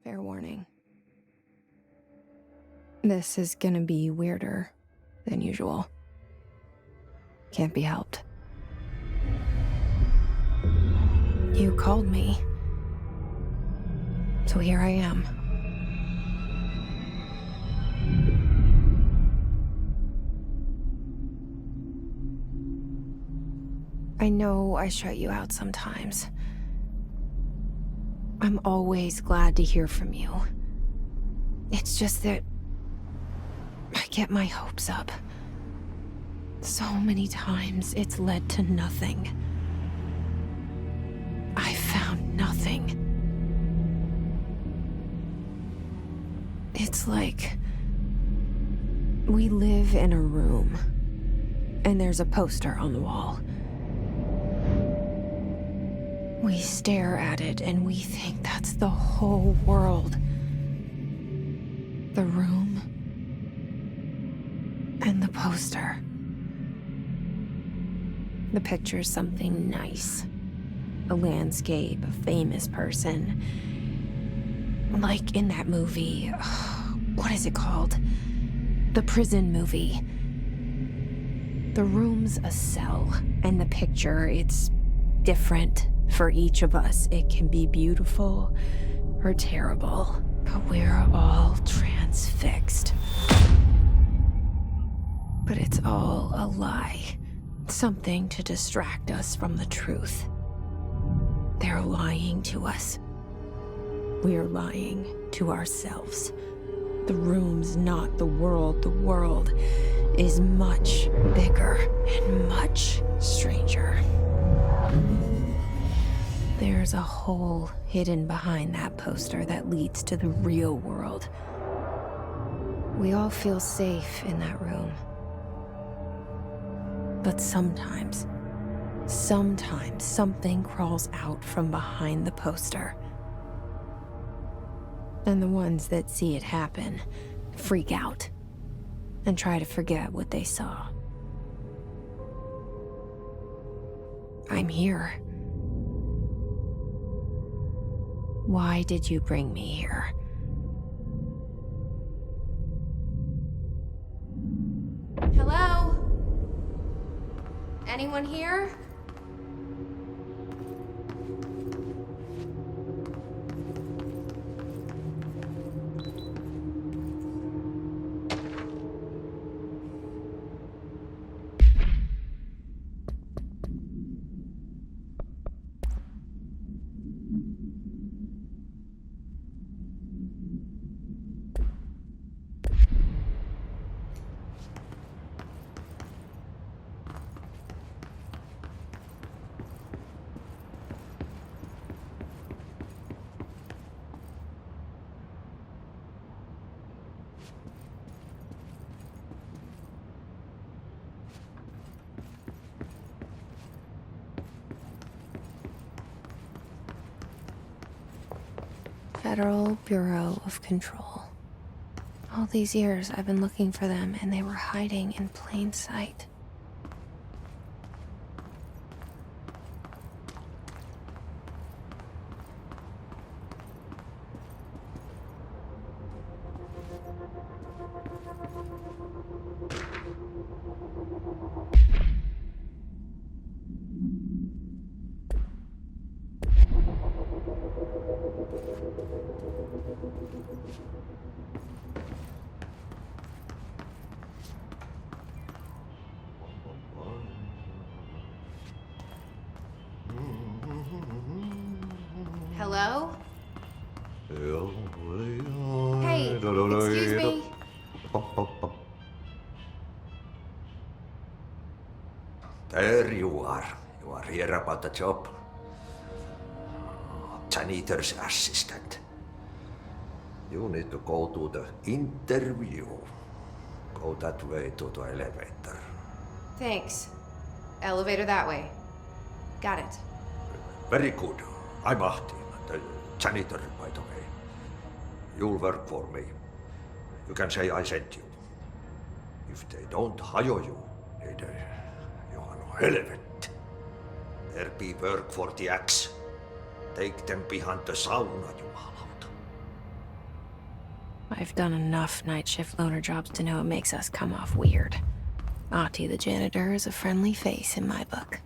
Fair warning. This is gonna be weirder than usual. Can't be helped. You called me. So here I am. I know I shut you out sometimes. I'm always glad to hear from you. It's just that I get my hopes up. So many times it's led to nothing. I found nothing. It's like we live in a room, and there's a poster on the wall. We stare at it and we think that's the whole world. The room and the poster. The picture's something nice. A landscape, a famous person. Like in that movie, what is it called? The prison movie. The room's a cell, and the picture, it's different for each of us. It can be beautiful or terrible, but we're all transfixed. But it's all a lie. Something to distract us from the truth. They're lying to us. We're lying to ourselves. The room's not the world. The world is much bigger and much stranger. There's a hole hidden behind that poster that leads to the real world. We all feel safe in that room. But sometimes something crawls out from behind the poster. And the ones that see it happen freak out and try to forget what they saw. I'm here. Why did you bring me here? Hello? Anyone here? Federal Bureau of Control. All these years I've been looking for them, and they were hiding in plain sight. Hello? Hey, excuse me. There you are. You are here about the job. Janitor's assistant. You need to go to the interview. Go that way to the elevator. Thanks. Elevator that way. Got it. Very good. I'm Ahti, the janitor, by the way. You'll work for me. You can say I sent you. If they don't hire you, you are no helvet. There be work for the axe. Take them behind the sauna, jumalauta. I've done enough night shift loner jobs to know it makes us come off weird. Ahti the janitor is a friendly face in my book.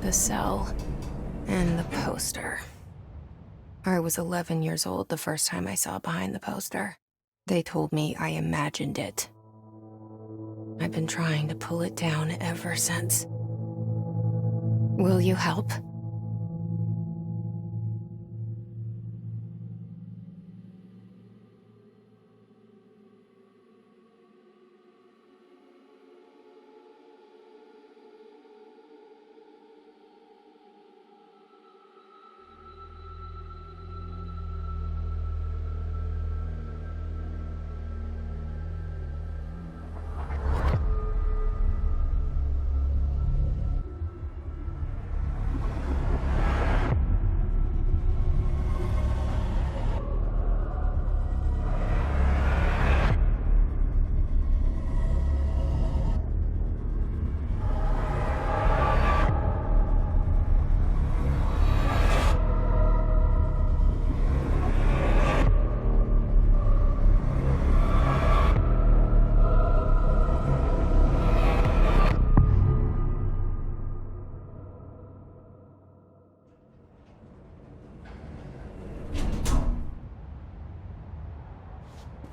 The cell, and the poster. I was 11 years old the first time I saw behind the poster. They told me I imagined it. I've been trying to pull it down ever since. Will you help?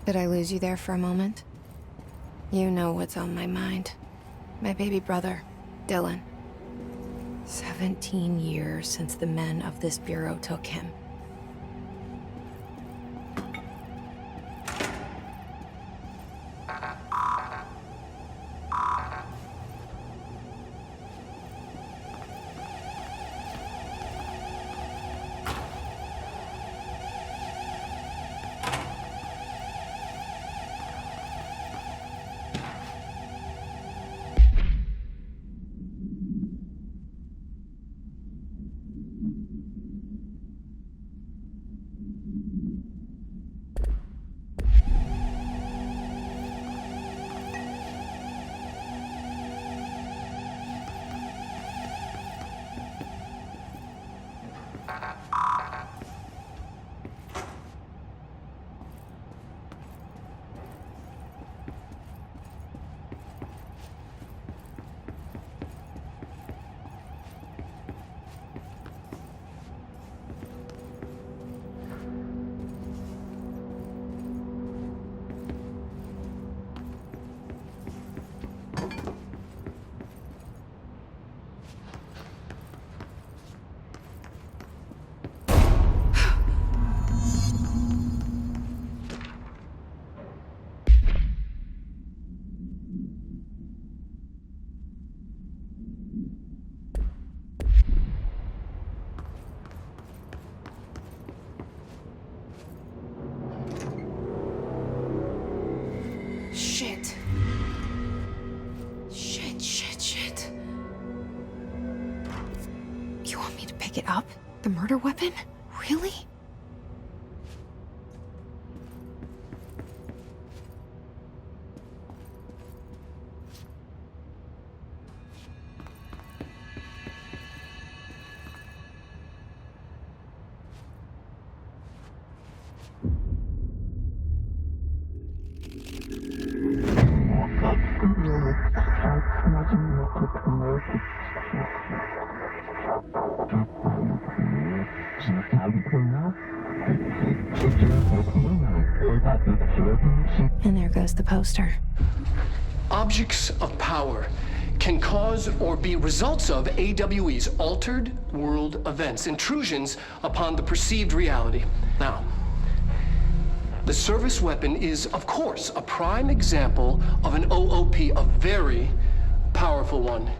Did I lose you there for a moment? You know what's on my mind. My baby brother, Dylan. 17 years since the men of this bureau took him. Shit. You want me to pick it up? The murder weapon? Really? And there goes the poster. Objects of power can cause or be results of AWE's altered world events, intrusions upon the perceived reality. Now, the service weapon is, of course, a prime example of an OOP, a very powerful one.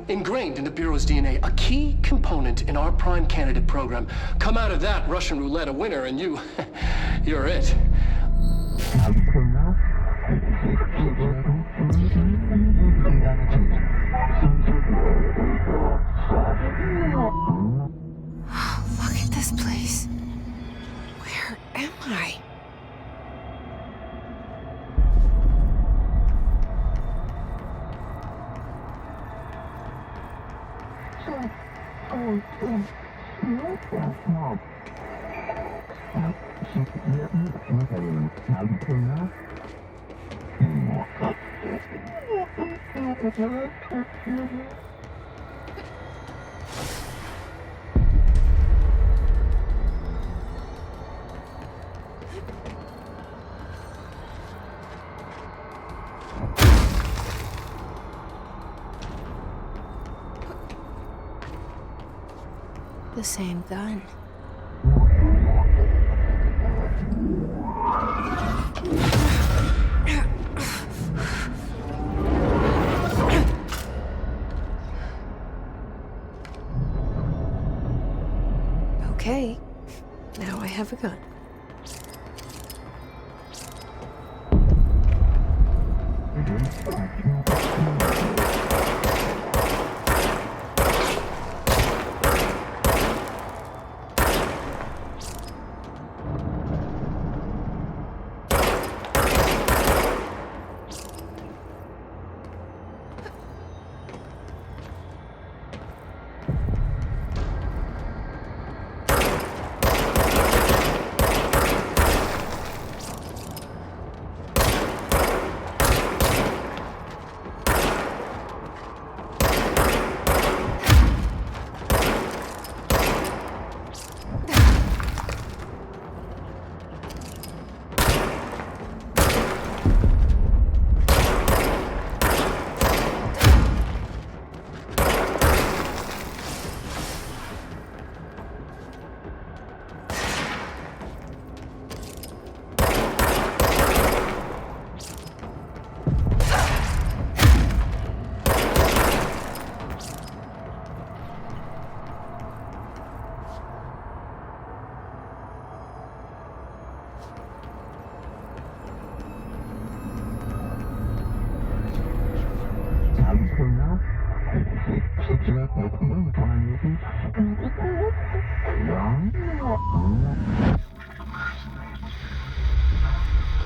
Ingrained in the Bureau's DNA, a key component in our prime candidate program. Come out of that Russian roulette a winner and you're it. Look at this place. Where am I? The same gun. Okay, now I have a gun.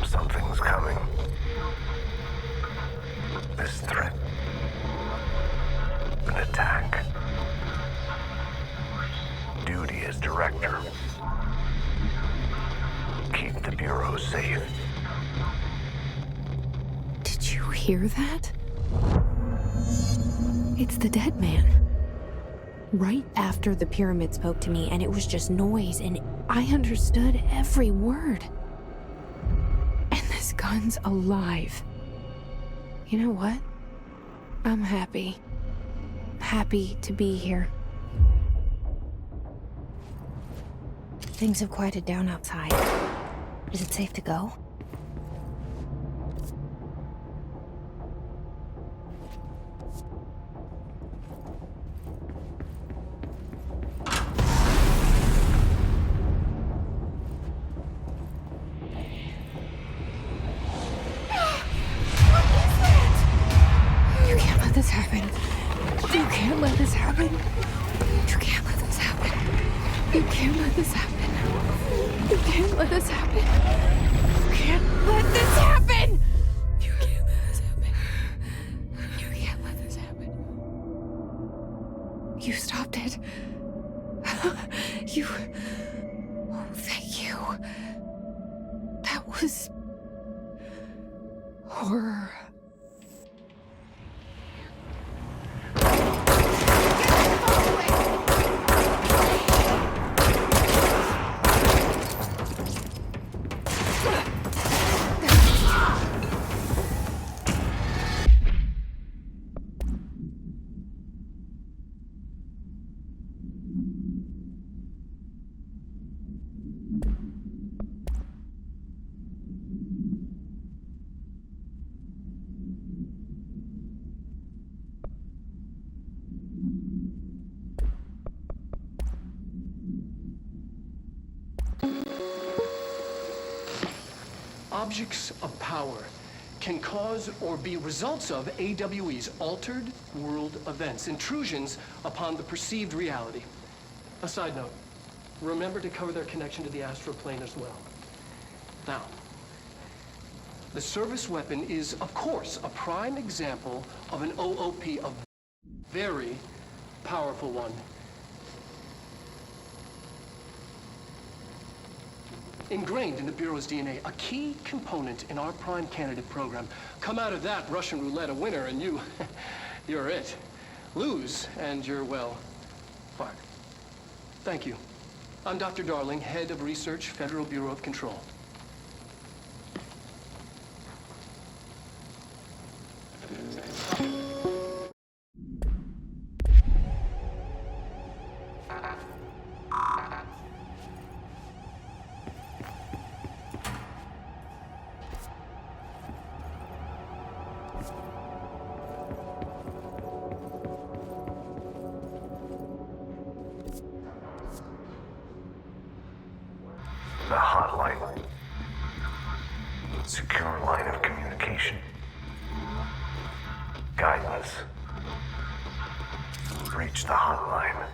Something's coming. This threat. An attack. Duty as director. Keep the Bureau safe. Did you hear that? It's the dead man. Right after the pyramid spoke to me, and it was just noise, and I understood every word. And this gun's alive. You know what? I'm happy. Happy to be here. Things have quieted down outside. Is it safe to go? You can't let this happen. You can't let this happen. You can't let this happen. You can't let this happen. You can't let this happen. You can't let this happen. You can't let this happen. You can't let this happen. You stopped it. You... Oh, thank you. That was... horror. objects of power can cause or be results of AWE's altered world events, intrusions upon the perceived reality. A side note, remember to cover their connection to the astral plane as well. Now, the service weapon is, of course, a prime example of an OOP, a very powerful one. Ingrained in the Bureau's DNA, a key component in our prime candidate program. Come out of that Russian roulette a winner and you're it. Lose and you're, well, fired. Thank you. I'm Dr. Darling, Head of Research, Federal Bureau of Control. The hotline. Secure line of communication. Guidance. Reach the hotline.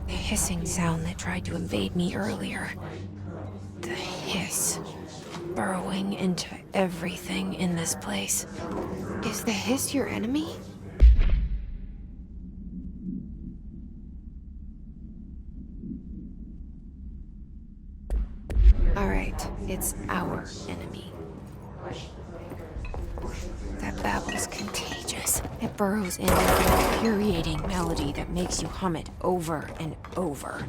Hissing sound that tried to invade me earlier. The hiss, burrowing into everything in this place. Is the hiss your enemy? Alright, it's our enemy. That babble's contagious. It burrows in an infuriating melody that makes you hum it over and over.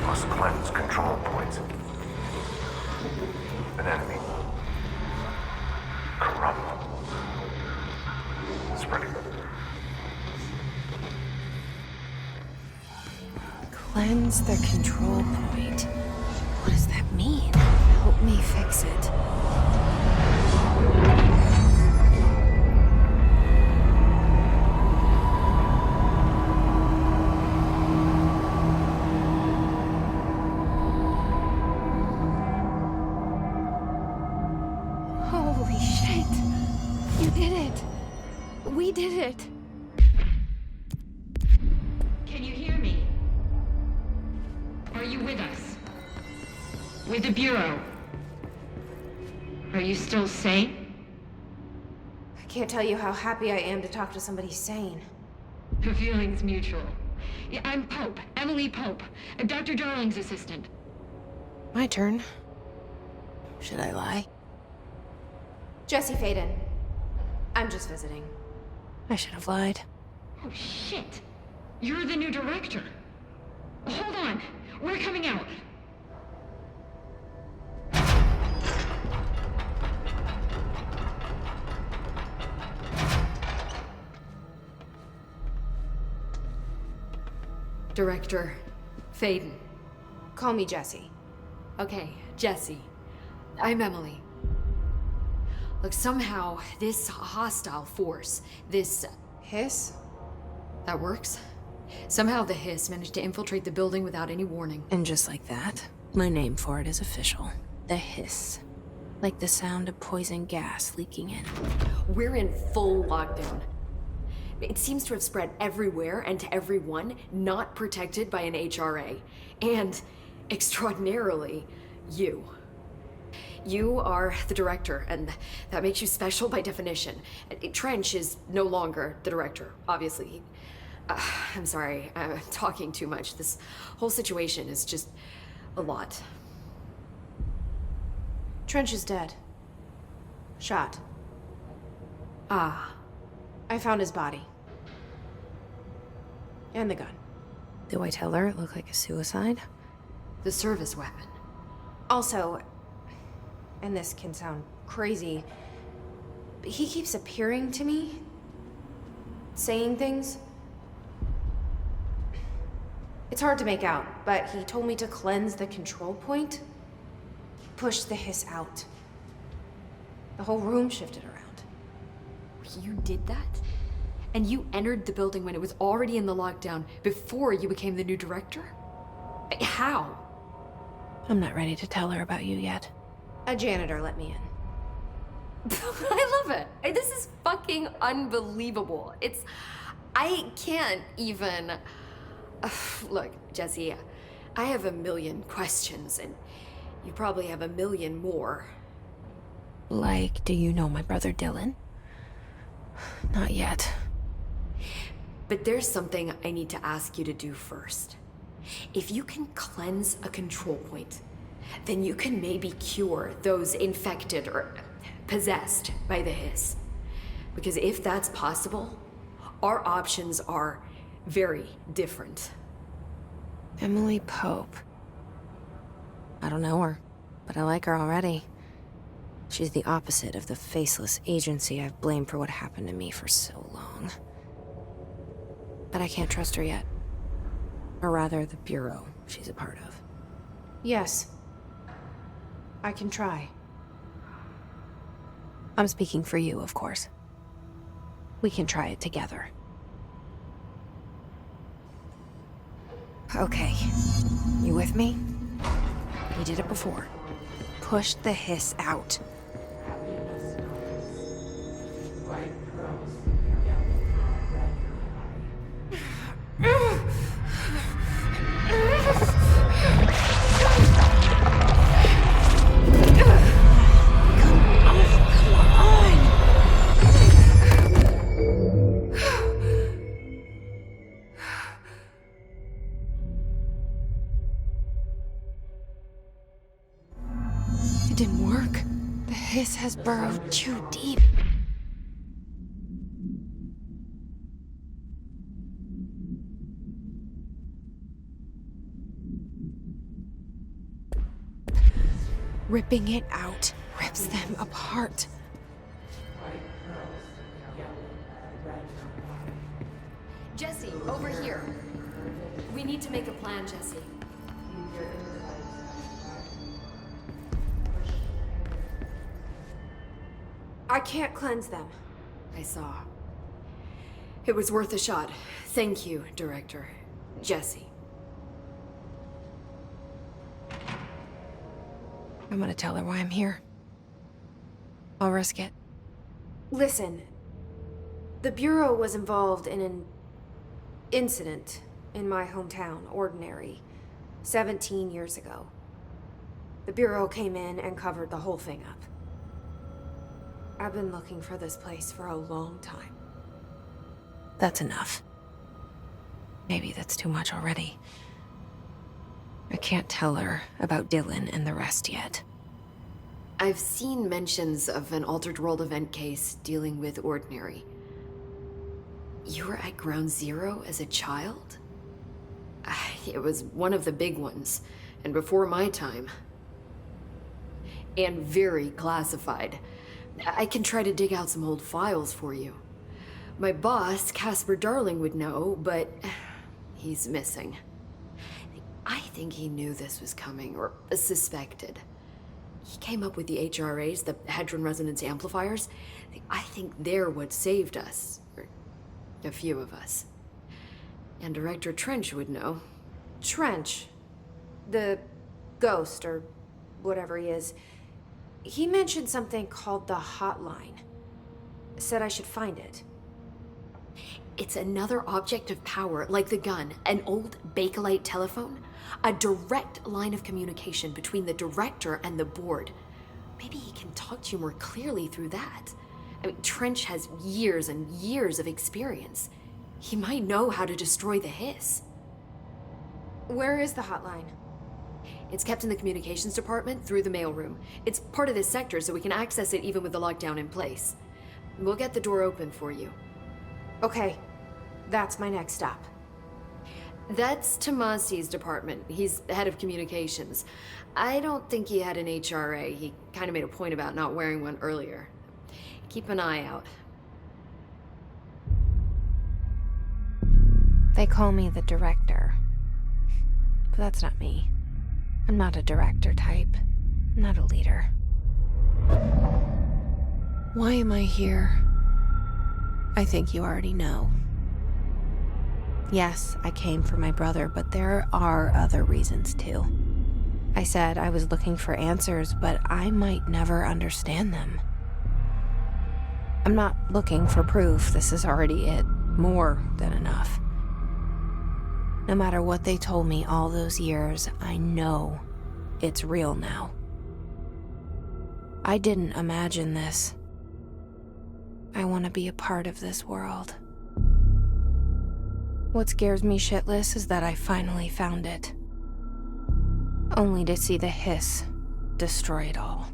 Must cleanse control points. An enemy. Corrupt. Spreading. Cleanse the control point. What does that mean? Help me fix it. Holy shit! You did it! We did it! Can you hear me? Are you with us? With the Bureau? Are you still sane? I can't tell you how happy I am to talk to somebody sane. The feeling's mutual. Yeah, I'm Pope, Emily Pope, Dr. Darling's assistant. My turn. Should I lie? Jesse Faden. I'm just visiting. I should have lied. Oh, shit. You're the new director. Hold on. We're coming out. Director Faden. Call me Jesse. Okay, Jesse. I'm Emily. Look, somehow this hostile force, this... Hiss? that works? Somehow the hiss managed to infiltrate the building without any warning. And just like that, my name for it is official. The hiss. Like the sound of poison gas leaking in. We're in full lockdown. It seems to have spread everywhere and to everyone not protected by an HRA. And, extraordinarily, you. You are the director, and that makes you special by definition. Trench is no longer the director, obviously. I'm sorry, I'm talking too much. This whole situation is just a lot. Trench is dead. Shot. Ah. I found his body. And the gun. Do I tell her it looked like a suicide? The service weapon. Also, and this can sound crazy, but he keeps appearing to me. Saying things. It's hard to make out, but he told me to cleanse the control point. Push the hiss out. The whole room shifted around. You did that? And you entered the building when it was already in the lockdown before you became the new director? How? I'm not ready to tell her about you yet. A janitor let me in. I love it. This is fucking unbelievable. I can't even... Look, Jesse, I have a million questions, and you probably have a million more. Like, do you know my brother Dylan? Not yet. But there's something I need to ask you to do first. If you can cleanse a control point, then you can maybe cure those infected or possessed by the hiss. Because if that's possible, our options are very different. Emily Pope. I don't know her, but I like her already. She's the opposite of the faceless agency I've blamed for what happened to me for so long. but I can't trust her yet. Or rather, the Bureau she's a part of. Yes. I can try. I'm speaking for you, of course. We can try it together. Okay. You with me? We did it before. Push the hiss out. It didn't work. The hiss has burrowed too deep. Ripping it out rips them apart. Jesse, over here. We need to make a plan, Jesse. I can't cleanse them. I saw. It was worth a shot. Thank you, Director. Jesse. I'm gonna tell her why I'm here. I'll risk it. Listen. The Bureau was involved in an incident in my hometown, Ordinary, 17 years ago. The Bureau came in and covered the whole thing up. I've been looking for this place for a long time. That's enough. Maybe that's too much already. I can't tell her about Dylan and the rest yet. I've seen mentions of an Altered World event case dealing with Ordinary. You were at Ground Zero as a child? It was one of the big ones, and before my time. And very classified. I can try to dig out some old files for you. My boss, Casper Darling, would know, but he's missing. I think he knew this was coming, or suspected. He came up with the HRAs, the Hadron Resonance Amplifiers. I think they're what saved us. Or a few of us. And Director Trench would know. Trench. The ghost, or whatever he is. He mentioned something called the hotline. Said I should find it. It's another object of power, like the gun, an old Bakelite telephone. A direct line of communication between the director and the board. Maybe he can talk to you more clearly through that. I mean, Trench has years and years of experience. He might know how to destroy the hiss. Where is the hotline? It's kept in the communications department through the mailroom. It's part of this sector, so we can access it even with the lockdown in place. We'll get the door open for you. Okay, that's my next stop. That's Tomasi's department. He's the head of communications. I don't think he had an HRA. He kind of made a point about not wearing one earlier. Keep an eye out. They call me the director. But that's not me. I'm not a director type. I'm not a leader. Why am I here? I think you already know. Yes, I came for my brother, but there are other reasons too. I said I was looking for answers, but I might never understand them. I'm not looking for proof. This is already it. More than enough. No matter what they told me all those years, I know it's real now. I didn't imagine this. I want to be a part of this world. What scares me shitless is that I finally found it. Only to see the hiss destroy it all.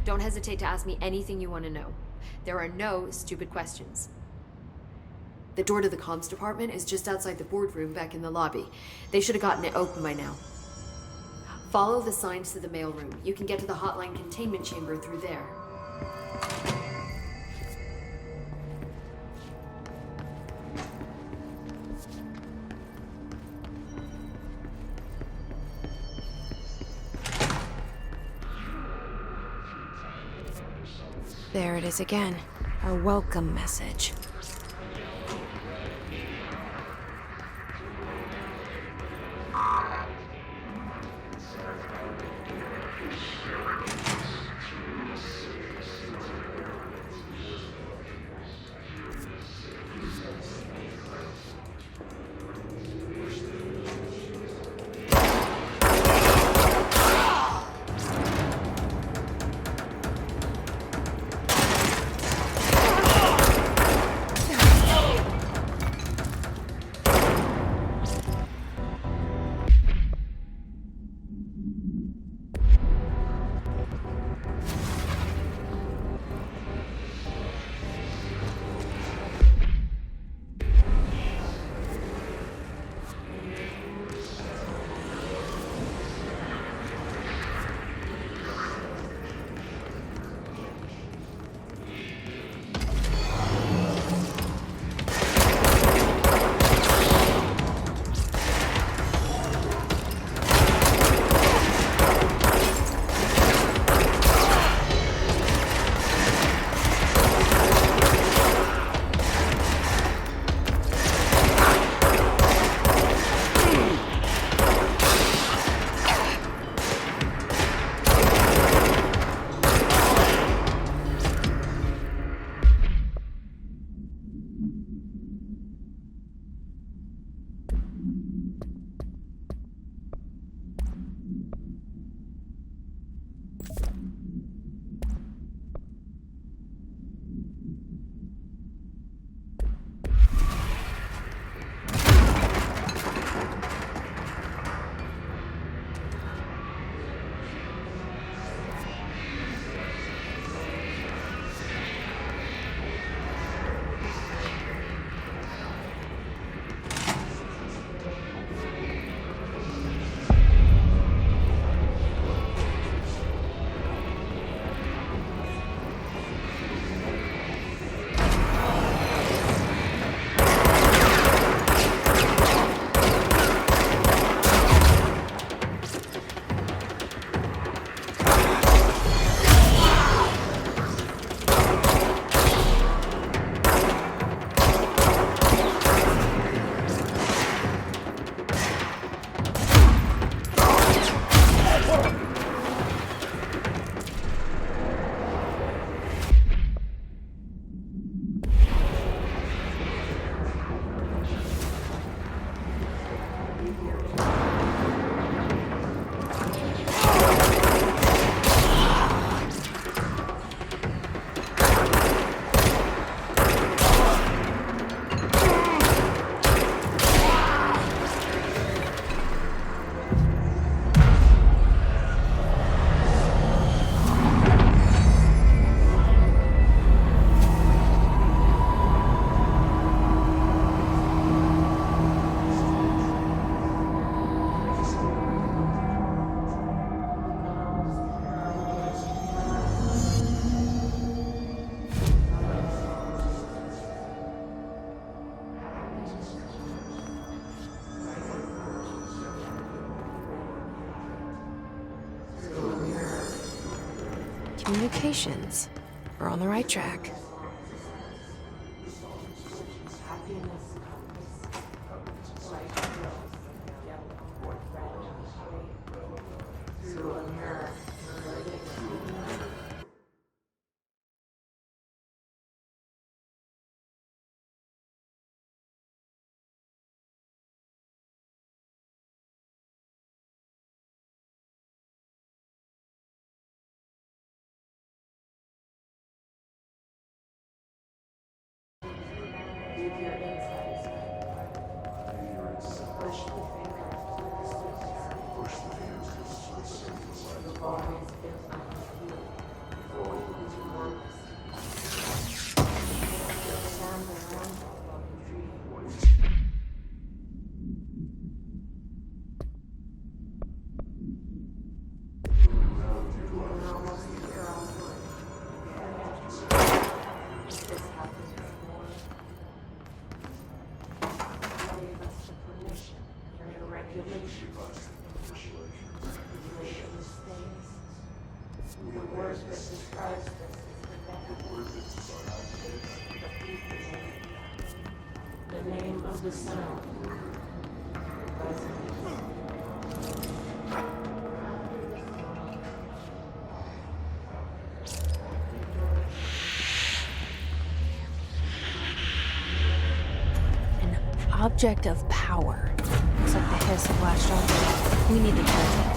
Don't hesitate to ask me anything you want to know. There are no stupid questions. The door to the comms department is just outside the boardroom back in the lobby. They should have gotten it open by now. Follow the signs to the mailroom. You can get to the hotline containment chamber through there. There it is again. Our welcome message. Communications. We're on the right track. Object of power. Looks like the hiss of latched onto. We need to catch it.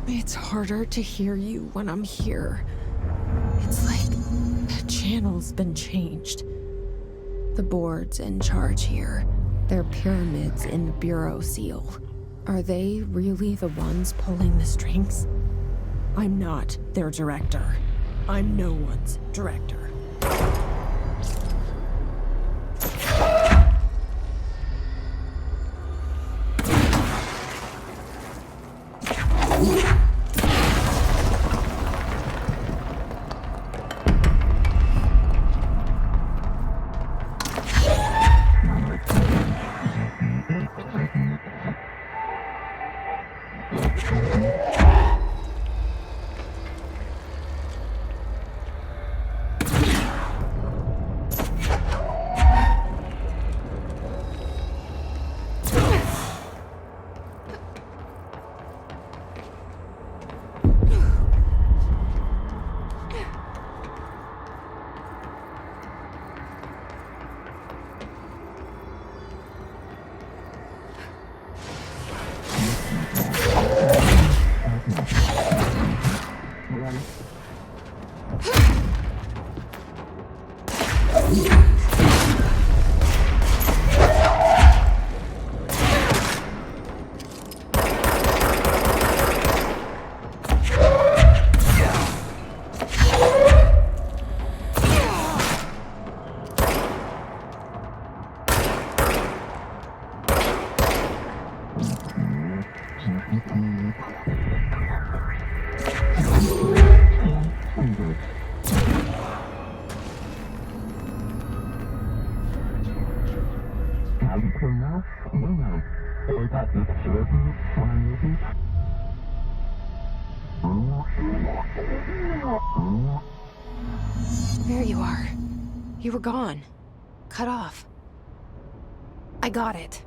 It's harder to hear you when I'm here. It's like the channel's been changed. The board's in charge here. They're pyramids in the Bureau seal. Are they really the ones pulling the strings? I'm not their director. I'm no one's director. There you are. You were gone. Cut off. I got it.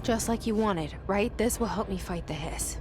Just like you wanted, right? This will help me fight the hiss.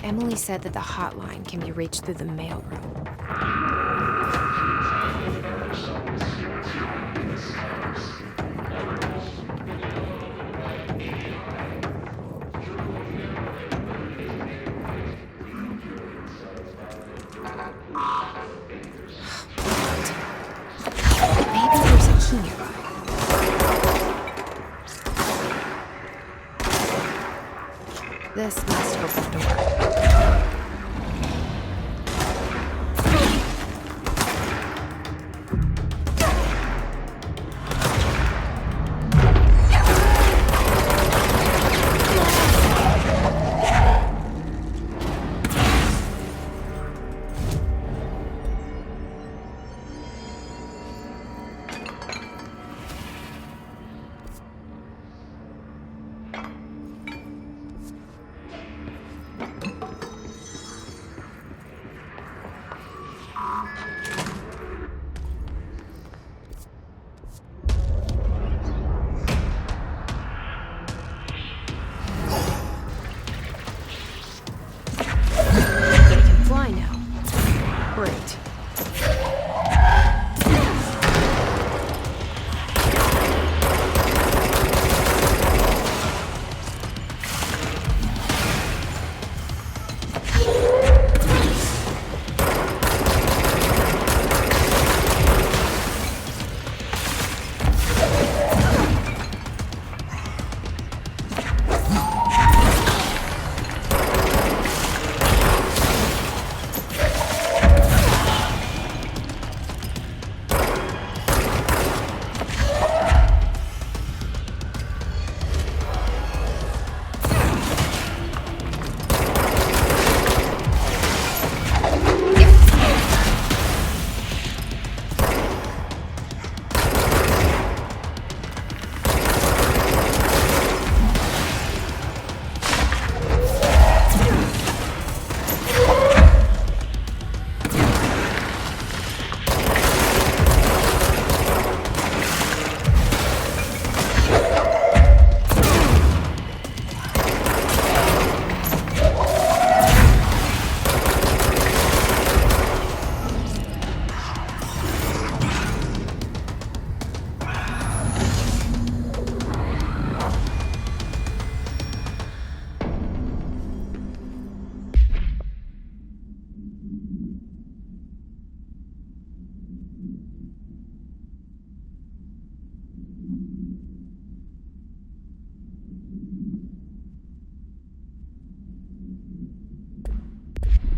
Emily said that the hotline can be reached through the mailroom. Maybe there's a key nearby. This must open the door.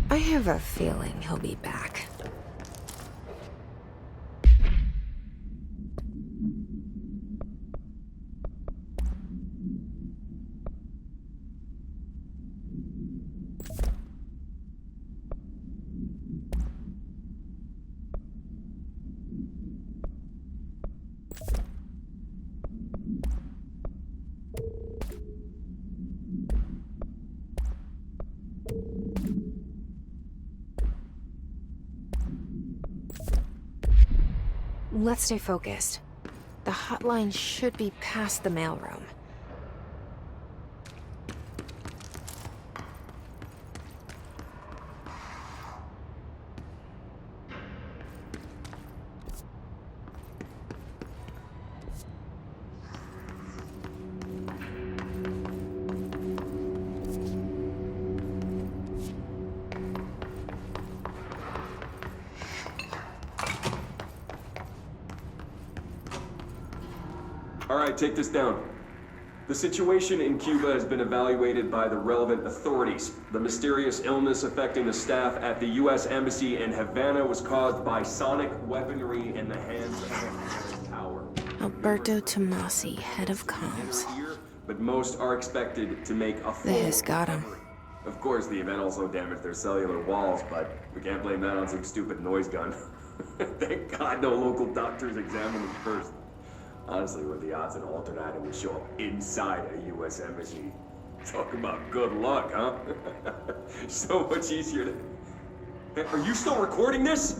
I have a feeling he'll be back. Let's stay focused. The hotline should be past the mailroom. Alright, take this down. The situation in Cuba has been evaluated by the relevant authorities. The mysterious illness affecting the staff at the U.S. Embassy in Havana was caused by sonic weaponry in the hands of a Havana tower. Alberto Tomasi, head of comms. But most are expected to make a full This got him. recovery. Of course, the event also damaged their cellular walls, but we can't blame that on some stupid noise gun. Thank God no local doctors examined them first. Honestly, what are the odds an alternate item would show up inside a U.S. embassy? Talk about good luck, huh? So much easier to... Hey, are you still recording this?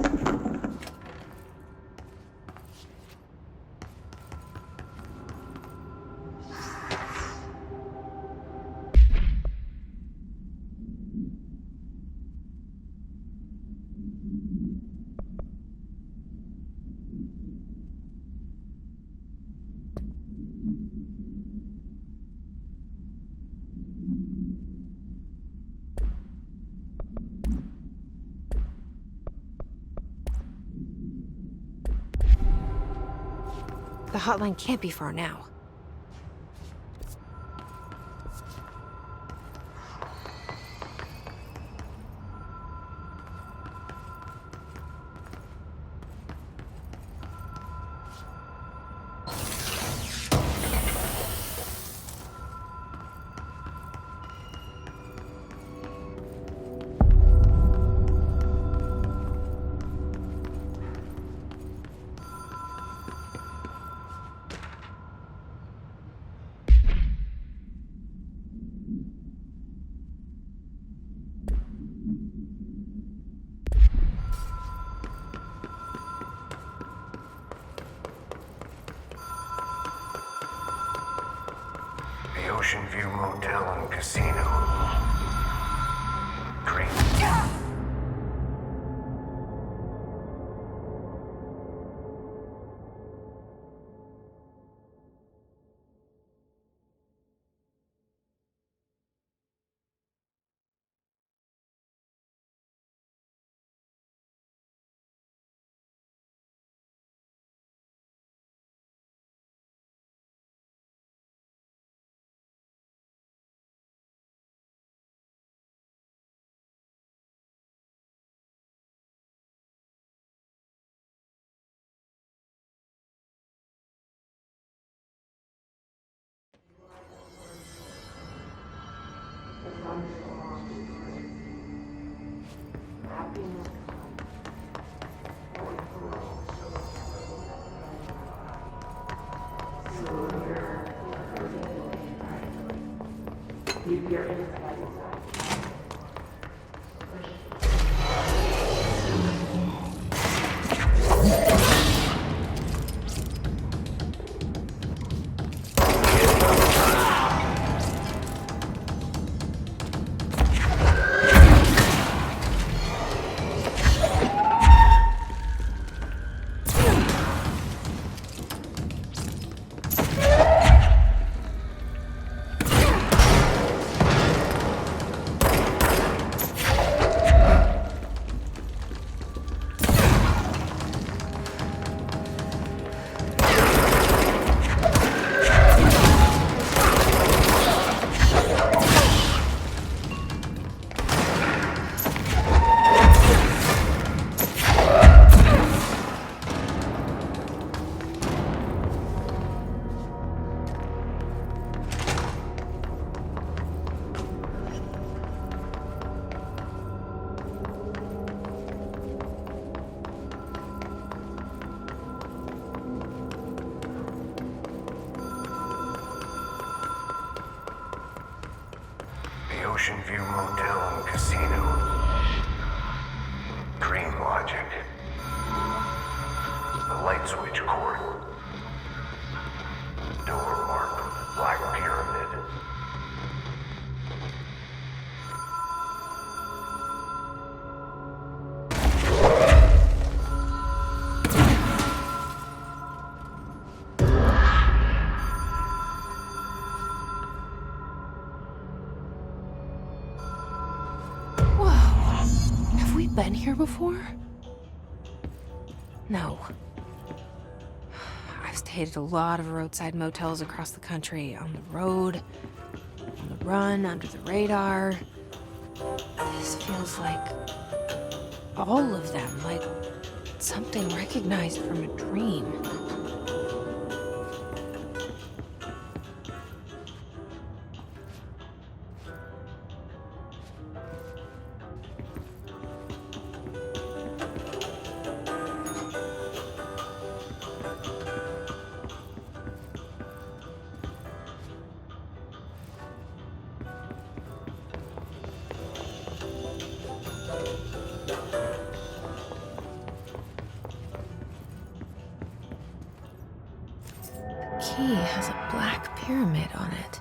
The hotline can't be far now. The Ocean View Motel and Casino. Green. Ocean View Motel and Casino. Dream logic. The light switch cord. Door marked Black Pyramid. Been here before? No. I've stayed at a lot of roadside motels across the country, on the road, on the run, under the radar. This feels like all of them, like something recognized from a dream. Key has a black pyramid on it.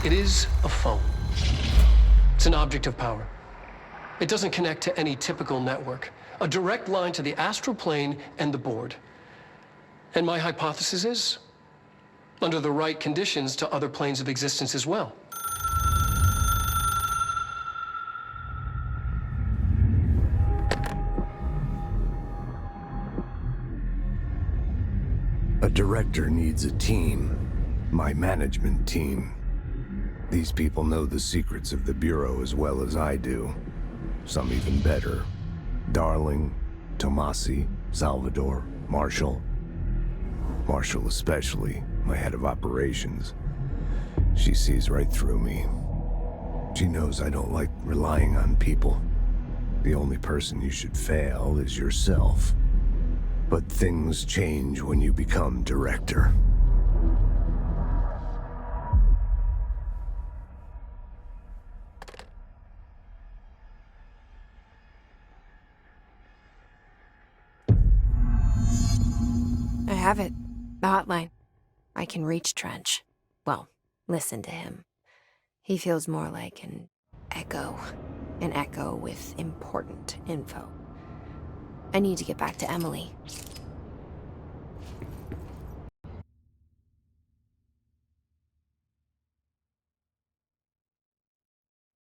It is a phone. It's an object of power. It doesn't connect to any typical network. A direct line to the astral plane and the board. And my hypothesis is, under the right conditions, to other planes of existence as well. A director needs a team. My management team. These people know the secrets of the Bureau as well as I do. Some even better. Darling, Tomasi, Salvador, Marshall. Marshall especially, my head of operations. She sees right through me. She knows I don't like relying on people. The only person you should fail is yourself. But things change when you become director. I have it. The hotline. I can reach Trench. Well, listen to him. He feels more like an echo. An echo with important info. I need to get back to Emily.